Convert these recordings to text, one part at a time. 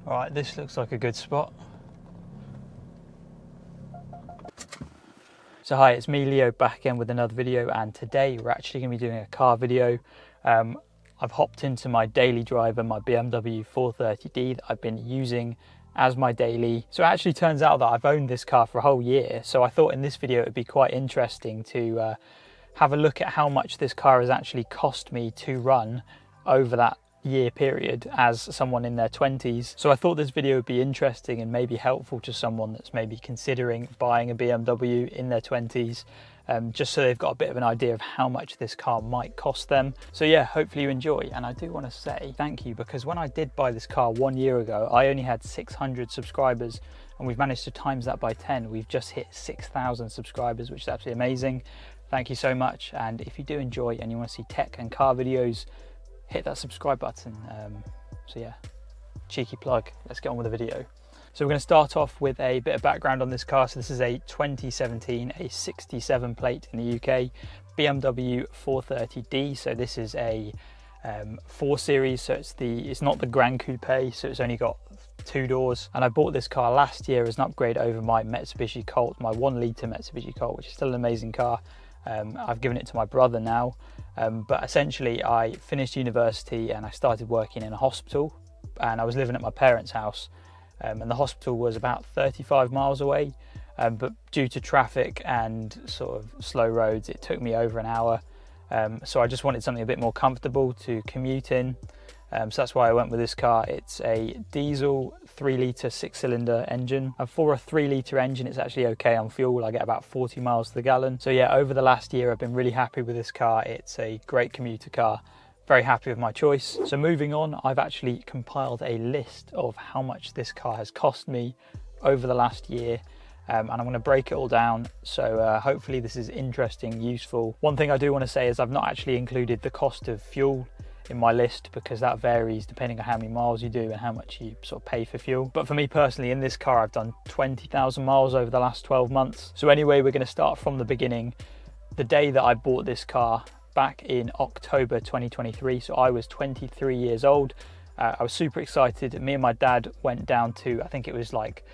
Alright, this looks like a good spot. So hi, it's me Leo back again with another video, and today we're actually going to be doing a car video. I've hopped into my daily driver, my BMW 430D that I've been using as my daily. So it actually turns out that I've owned this car for a whole year, so I thought in this video it would be quite interesting to have a look at how much this car has actually cost me to run over that year period as someone in their 20s. So I thought this video would be interesting and maybe helpful to someone that's maybe considering buying a BMW in their 20s, just so they've got a bit of an idea of how much this car might cost them. So yeah, hopefully you enjoy. And I do want to say thank you, because when I did buy this car 1 year ago, I only had 600 subscribers, and we've managed to times that by 10. We've just hit 6,000 subscribers, which is absolutely amazing. Thank you so much. And if you do enjoy and you want to see tech and car videos, hit that subscribe button. So yeah, cheeky plug. Let's get on with the video. So we're going to start off with a bit of background on this car. So this is a 2017, a 67 plate in the UK, BMW 430D. So this is a 4 Series, so it's not the Grand Coupe, so it's only got 2 doors. And I bought this car last year as an upgrade over my Mitsubishi Colt, my 1 litre Mitsubishi Colt, which is still an amazing car. I've given it to my brother now, but essentially I finished university and I started working in a hospital, and I was living at my parents' house, and the hospital was about 35 miles away, but due to traffic and sort of slow roads, it took me over an hour. So I just wanted something a bit more comfortable to commute in. So that's why I went with this car. It's a diesel 3 litre 6-cylinder engine. And for a 3 litre engine, it's actually okay on fuel. I get about 40 miles to the gallon. So yeah, over the last year, I've been really happy with this car. It's a great commuter car. Very happy with my choice. So moving on, I've actually compiled a list of how much this car has cost me over the last year. And I'm going to break it all down, so hopefully this is interesting, useful. One thing I do want to say is I've not actually included the cost of fuel in my list, because that varies depending on how many miles you do and how much you sort of pay for fuel. But for me personally, in this car, I've done 20,000 miles over the last 12 months. So anyway, we're going to start from the beginning. The day that I bought this car, back in October 2023, so I was 23 years old. I was super excited. Me and my dad went down to, I think it was like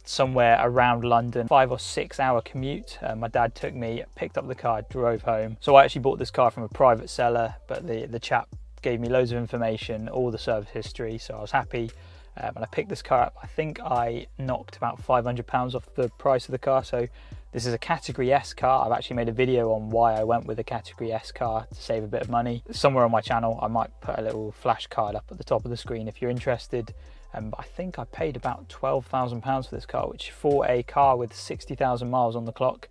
somewhere around London, 5 or 6 hour commute. My dad took me, picked up the car, drove home. So I actually bought this car from a private seller, but the chap gave me loads of information, all the service history, so I was happy. And I picked this car up. I think I knocked about £500 off the price of the car. So this is a Category S car. I've actually made a video on why I went with a Category S car to save a bit of money. Somewhere on my channel, I might put a little flash card up at the top of the screen if you're interested. But I think I paid about £12,000 for this car, which for a car with 60,000 miles on the clock,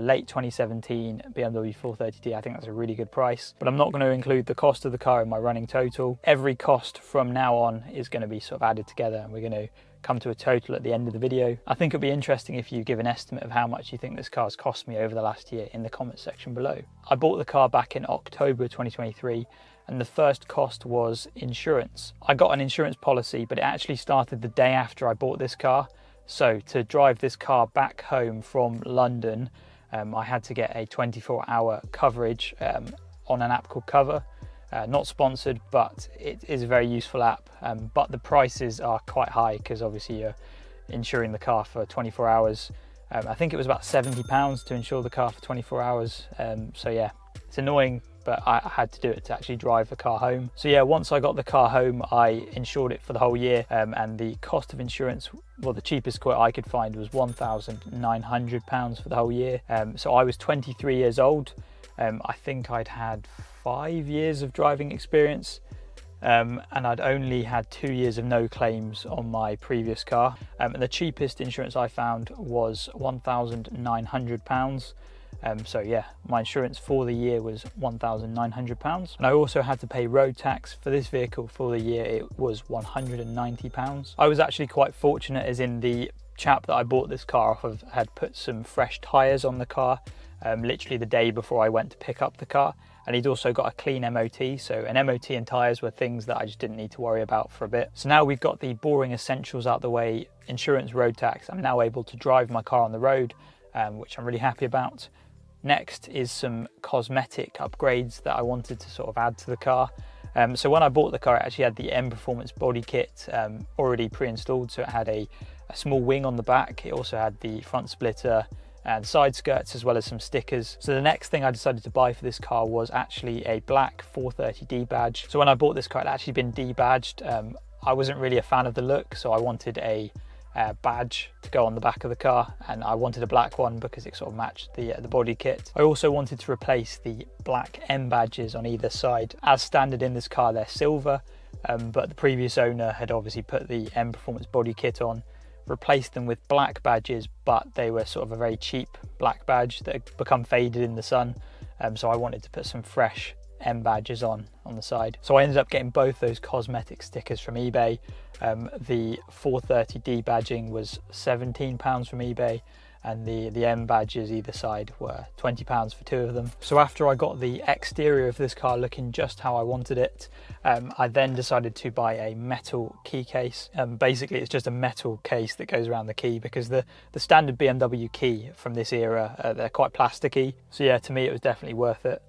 late 2017 BMW 430D, I think that's a really good price. But I'm not going to include the cost of the car in my running total. Every cost from now on is going to be sort of added together, and we're going to come to a total at the end of the video. I think it'd be interesting if you give an estimate of how much you think this car's cost me over the last year in the comments section below. I bought the car back in October 2023, and the first cost was insurance. I got an insurance policy, but it actually started the day after I bought this car. So to drive this car back home from London, I had to get a 24-hour coverage on an app called Cover. Not sponsored, but it is a very useful app. But the prices are quite high, because obviously you're insuring the car for 24 hours. I think it was about £70 to insure the car for 24 hours. So yeah, it's annoying, but I had to do it to actually drive the car home. So yeah, once I got the car home, I insured it for the whole year, and the cost of insurance, well, the cheapest quote I could find was £1,900 for the whole year. So I was 23 years old. I think I'd had 5 years of driving experience, and I'd only had 2 years of no claims on my previous car. And the cheapest insurance I found was £1,900. So yeah, my insurance for the year was £1,900. And I also had to pay road tax for this vehicle for the year. It was £190. I was actually quite fortunate, as in the chap that I bought this car off of had put some fresh tyres on the car literally the day before I went to pick up the car. And he'd also got a clean MOT, so an MOT and tyres were things that I just didn't need to worry about for a bit. So now we've got the boring essentials out the way, insurance, road tax. I'm now able to drive my car on the road, which I'm really happy about. Next is some cosmetic upgrades that I wanted to sort of add to the car. So when I bought the car, it actually had the M Performance body kit already pre-installed. So it had a small wing on the back. It also had the front splitter and side skirts, as well as some stickers. So the next thing I decided to buy for this car was actually a black 430D badge. So when I bought this car, it had actually been debadged. I wasn't really a fan of the look, so I wanted a badge to go on the back of the car, and I wanted a black one because it sort of matched the body kit. I also wanted to replace the black M badges on either side. As standard in this car, they're silver, but the previous owner had obviously put the M Performance body kit on, replaced them with black badges, but they were sort of a very cheap black badge that had become faded in the sun, so I wanted to put some fresh M badges on the side. So I ended up getting both those cosmetic stickers from eBay. The 430D badging was £17 from eBay, and the M badges either side were £20 for 2 of them. So after I got the exterior of this car looking just how I wanted it, I then decided to buy a metal key case. Basically it's just a metal case that goes around the key, because the standard BMW key from this era, they're quite plasticky. So yeah, to me it was definitely worth it.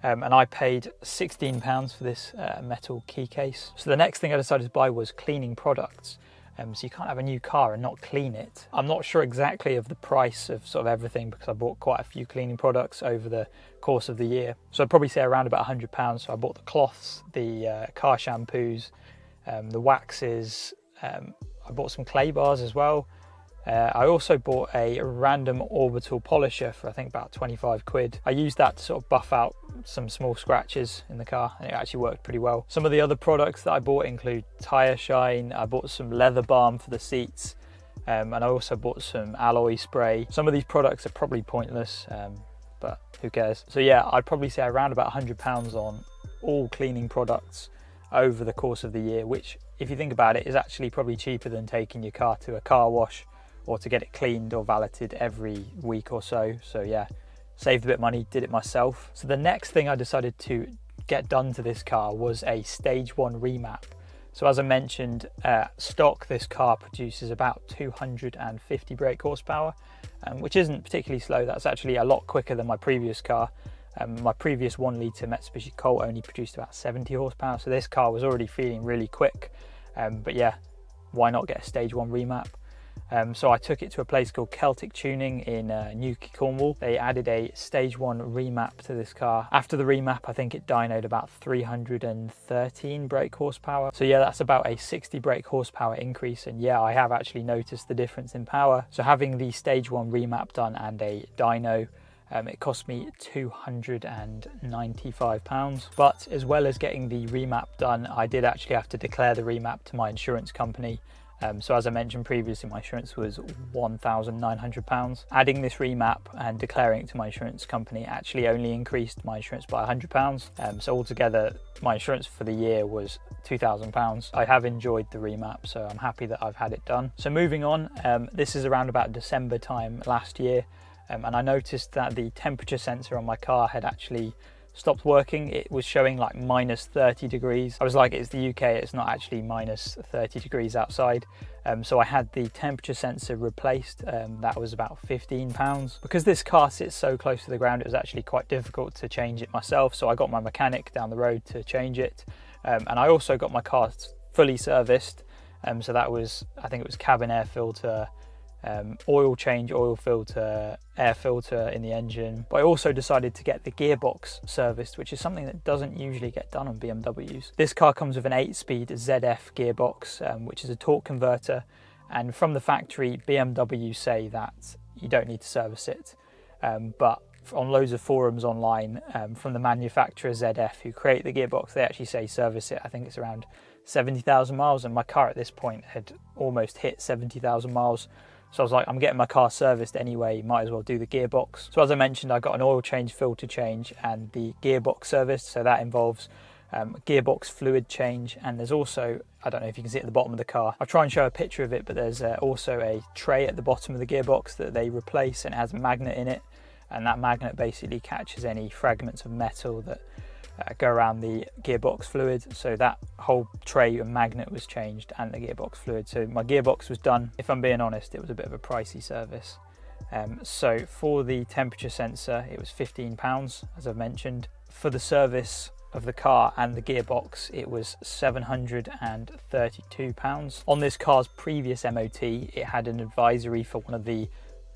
And I paid £16 for this metal key case. So the next thing I decided to buy was cleaning products. So you can't have a new car and not clean it. I'm not sure exactly of the price of sort of everything, because I bought quite a few cleaning products over the course of the year. So I'd probably say around about £100. So I bought the cloths, the car shampoos, the waxes. I bought some clay bars as well. I also bought a random orbital polisher for I think about 25 quid. I used that to sort of buff out some small scratches in the car, and it actually worked pretty well. Some of the other products that I bought include tire shine. I bought some leather balm for the seats, and I also bought some alloy spray. Some of these products are probably pointless, but who cares? So yeah, I'd probably say around about £100 on all cleaning products over the course of the year, which if you think about it is actually probably cheaper than taking your car to a car wash or to get it cleaned or valeted every week or so. So yeah, saved a bit of money, did it myself. So the next thing I decided to get done to this car was a stage 1 remap. So as I mentioned, stock this car produces about 250 brake horsepower, which isn't particularly slow. That's actually a lot quicker than my previous car. My previous 1 litre Mitsubishi Colt only produced about 70 horsepower, so this car was already feeling really quick. But yeah, why not get a stage 1 remap? So I took it to a place called Celtic Tuning in Newquay, Cornwall. They added a stage 1 remap to this car. After the remap, I think it dynoed about 313 brake horsepower. So yeah, that's about a 60 brake horsepower increase. And yeah, I have actually noticed the difference in power. So having the stage 1 remap done and a dyno, it cost me £295. But as well as getting the remap done, I did actually have to declare the remap to my insurance company. So as I mentioned previously, my insurance was £1,900. Adding this remap and declaring it to my insurance company actually only increased my insurance by £100. So altogether, my insurance for the year was £2,000. I have enjoyed the remap, so I'm happy that I've had it done. So moving on, this is around about December time last year, and I noticed that the temperature sensor on my car had actually stopped working. It was showing like minus 30 degrees. I was like, it's the UK, it's not actually minus 30 degrees outside. So I had the temperature sensor replaced. That was about £15. Because this car sits so close to the ground, it was actually quite difficult to change it myself. So I got my mechanic down the road to change it. And I also got my car fully serviced. So that was, I think it was cabin air filter, oil change, oil filter, air filter in the engine. But I also decided to get the gearbox serviced, which is something that doesn't usually get done on BMWs. This car comes with an 8-speed ZF gearbox, which is a torque converter. And from the factory, BMW say that you don't need to service it. But on loads of forums online, from the manufacturer ZF who create the gearbox, they actually say service it. I think it's around 70,000 miles, and my car at this point had almost hit 70,000 miles. So I was like, I'm getting my car serviced anyway, might as well do the gearbox. So as I mentioned, I got an oil change, filter change, and the gearbox serviced. So that involves gearbox fluid change, and there's also, I don't know if you can see it at the bottom of the car, I'll try and show a picture of it, but there's also a tray at the bottom of the gearbox that they replace, and it has a magnet in it, and that magnet basically catches any fragments of metal that go around the gearbox fluid. So that whole tray and magnet was changed, and the gearbox fluid. So my gearbox was done. If I'm being honest, it was a bit of a pricey service. So for the temperature sensor, it was £15, as I've mentioned. For the service, of the car and the gearbox, it was £732. On this car's previous MOT, it had an advisory for one of the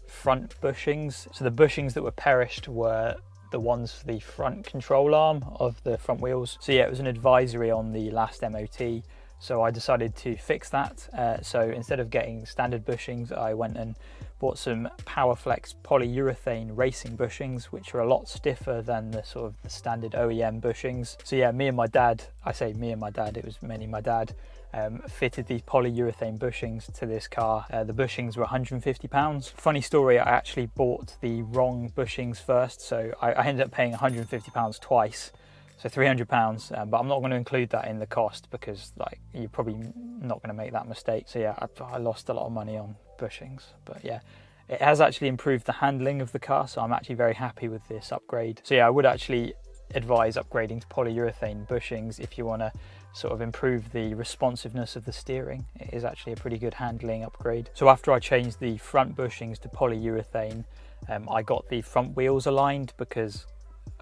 front bushings. So the bushings that were perished were the ones for the front control arm of the front wheels. So yeah, it was an advisory on the last MOT. So I decided to fix that. So instead of getting standard bushings, I went and bought some PowerFlex polyurethane racing bushings, which are a lot stiffer than the sort of the standard OEM bushings. So yeah, me and my dad, I say me and my dad, it was mainly my dad, fitted these polyurethane bushings to this car. The bushings were £150. Funny story, I actually bought the wrong bushings first, so I ended up paying £150 twice. So £300, but I'm not going to include that in the cost because like you're probably not going to make that mistake. So yeah, I lost a lot of money on bushings, but yeah, it has actually improved the handling of the car, so I'm actually very happy with this upgrade. So yeah, I would actually advise upgrading to polyurethane bushings if you want to sort of improve the responsiveness of the steering. It is actually a pretty good handling upgrade. So after I changed the front bushings to polyurethane, I got the front wheels aligned because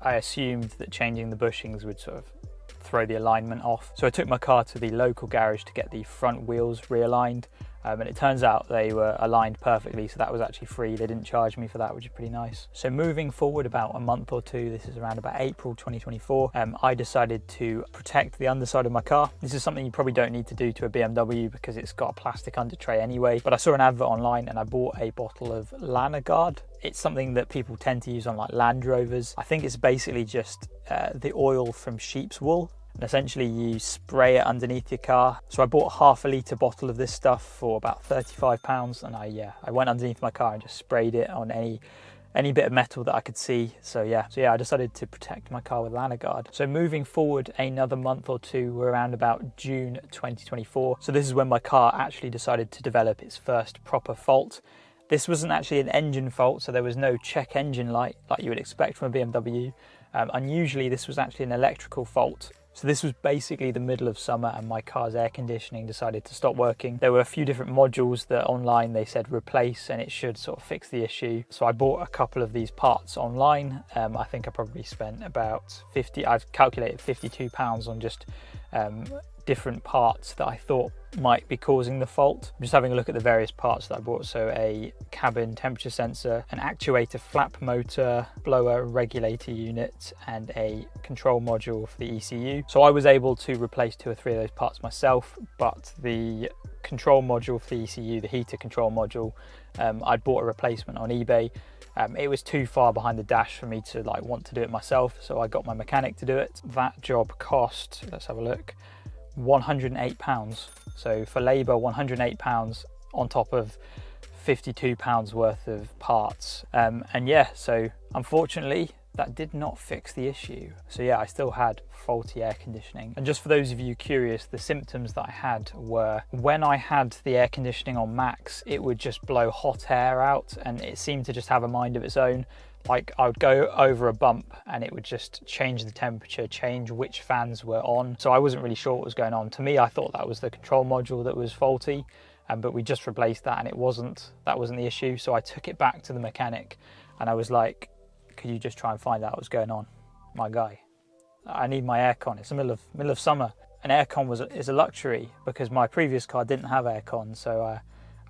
I assumed that changing the bushings would sort of throw the alignment off. So I took my car to the local garage to get the front wheels realigned, and it turns out they were aligned perfectly, so that was actually free. They didn't charge me for that, which is pretty nice. So moving forward about a month or two, this is around about April 2024, I decided to protect the underside of my car. This is something you probably don't need to do to a BMW because it's got a plastic under tray anyway, but I saw an advert online and I bought a bottle of Lanoguard. It's something that people tend to use on like Land Rovers. I think it's basically just the oil from sheep's wool. And essentially you spray it underneath your car. So I bought a half a litre bottle of this stuff for about £35, and I went underneath my car and just sprayed it on any bit of metal that I could see. So yeah, I decided to protect my car with Lanoguard. So moving forward another month or two, we're around about June 2024. So this is when my car actually decided to develop its first proper fault. This wasn't actually an engine fault, so there was no check engine light like you would expect from a BMW. Unusually, this was actually an electrical fault. So this was basically the middle of summer and my car's air conditioning decided to stop working. There were a few different modules that online they said replace and it should sort of fix the issue. So I bought a couple of these parts online. I think I probably spent about I've calculated £52 on just different parts that I thought might be causing the fault. I'm just having a look at the various parts that I bought. So a cabin temperature sensor, an actuator flap motor, blower regulator unit, and a control module for the ECU. So I was able to replace 2 or 3 of those parts myself, but the control module for the ECU, the heater control module, I'd bought a replacement on eBay. It was too far behind the dash for me to like want to do it myself, so I got my mechanic to do it. That job cost, let's have a look, £108. So for labour, £108 on top of £52 worth of parts. And yeah, so unfortunately that did not fix the issue. So yeah, I still had faulty air conditioning. And just for those of you curious, the symptoms that I had were when I had the air conditioning on max, it would just blow hot air out and it seemed to just have a mind of its own. Like I would go over a bump and it would just change the temperature, change which fans were on. So I wasn't really sure what was going on. To me, I thought that was the control module that was faulty, but we just replaced that and that wasn't the issue. So I took it back to the mechanic and I was like, could you just try and find out what's going on? My guy, I need my aircon. It's the middle of summer. An aircon is a luxury because my previous car didn't have aircon. So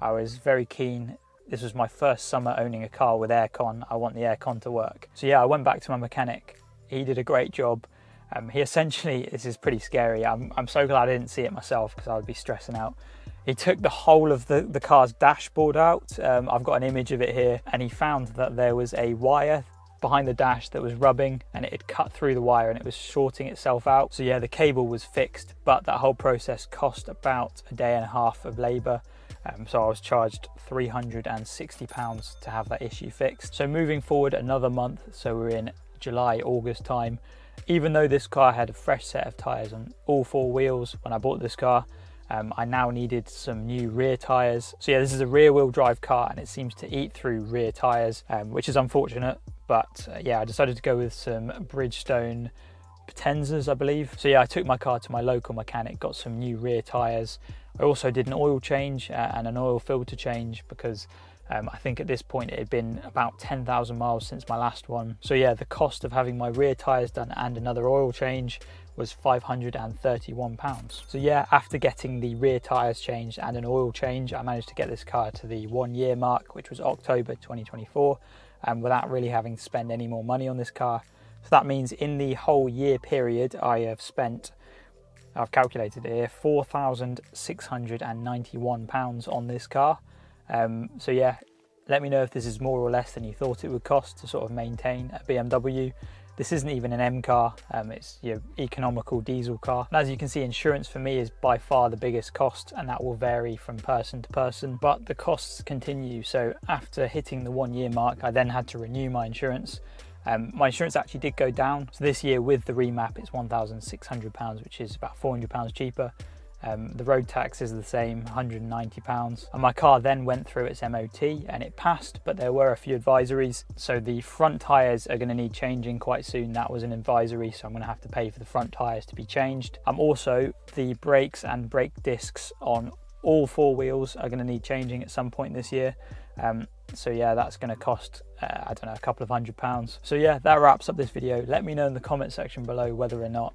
I was very keen. This was my first summer owning a car with aircon. I want the aircon to work. So yeah, I went back to my mechanic. He did a great job. He essentially, this is pretty scary. I'm so glad I didn't see it myself because I would be stressing out. He took the whole of the car's dashboard out. I've got an image of it here, and he found that there was a wire behind the dash that was rubbing and it had cut through the wire and it was shorting itself out. So yeah, the cable was fixed, but that whole process cost about a day and a half of labour. So I was charged £360 to have that issue fixed. So moving forward another month, so we're in July, August time. Even though this car had a fresh set of tyres on all 4 wheels when I bought this car, I now needed some new rear tyres. So yeah, this is a rear wheel drive car and it seems to eat through rear tyres, which is unfortunate. But yeah, I decided to go with some Bridgestone Potenzas, I believe. So yeah, I took my car to my local mechanic, got some new rear tyres. I also did an oil change and an oil filter change because I think at this point it had been about 10,000 miles since my last one. So yeah, the cost of having my rear tyres done and another oil change was £531. So yeah, after getting the rear tyres changed and an oil change, I managed to get this car to the 1 year mark, which was October 2024, without really having to spend any more money on this car. So that means in the whole year period, I have spent, I've calculated it here, £4,691 on this car. So yeah, let me know if this is more or less than you thought it would cost to sort of maintain a BMW. This isn't even an M car, it's your economical diesel car. And as you can see, insurance for me is by far the biggest cost, and that will vary from person to person, but the costs continue. So after hitting the 1 year mark, I then had to renew my insurance. My insurance actually did go down. So this year with the remap, it's £1,600, which is about £400 cheaper. The road tax is the same, £190. And my car then went through its MOT and it passed, but there were a few advisories. So the front tyres are going to need changing quite soon. That was an advisory, so I'm going to have to pay for the front tyres to be changed. Also, the brakes and brake discs on all four wheels are going to need changing at some point this year. So yeah, that's going to cost, I don't know, a couple of £100. So yeah, that wraps up this video. Let me know in the comment section below whether or not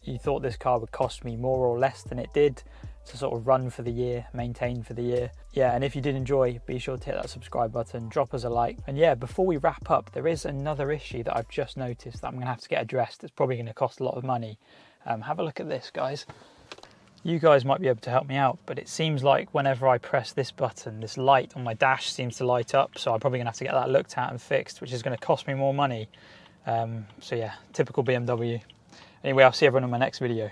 you thought this car would cost me more or less than it did to sort of run for the year, maintain for the year. Yeah, and if you did enjoy, be sure to hit that subscribe button, drop us a like. And yeah, before we wrap up, there is another issue that I've just noticed that I'm going to have to get addressed. It's probably going to cost a lot of money. Have a look at this, guys. You guys might be able to help me out, but it seems like whenever I press this button, this light on my dash seems to light up. So I'm probably gonna have to get that looked at and fixed, which is gonna cost me more money. So yeah, typical BMW. Anyway, I'll see everyone in my next video.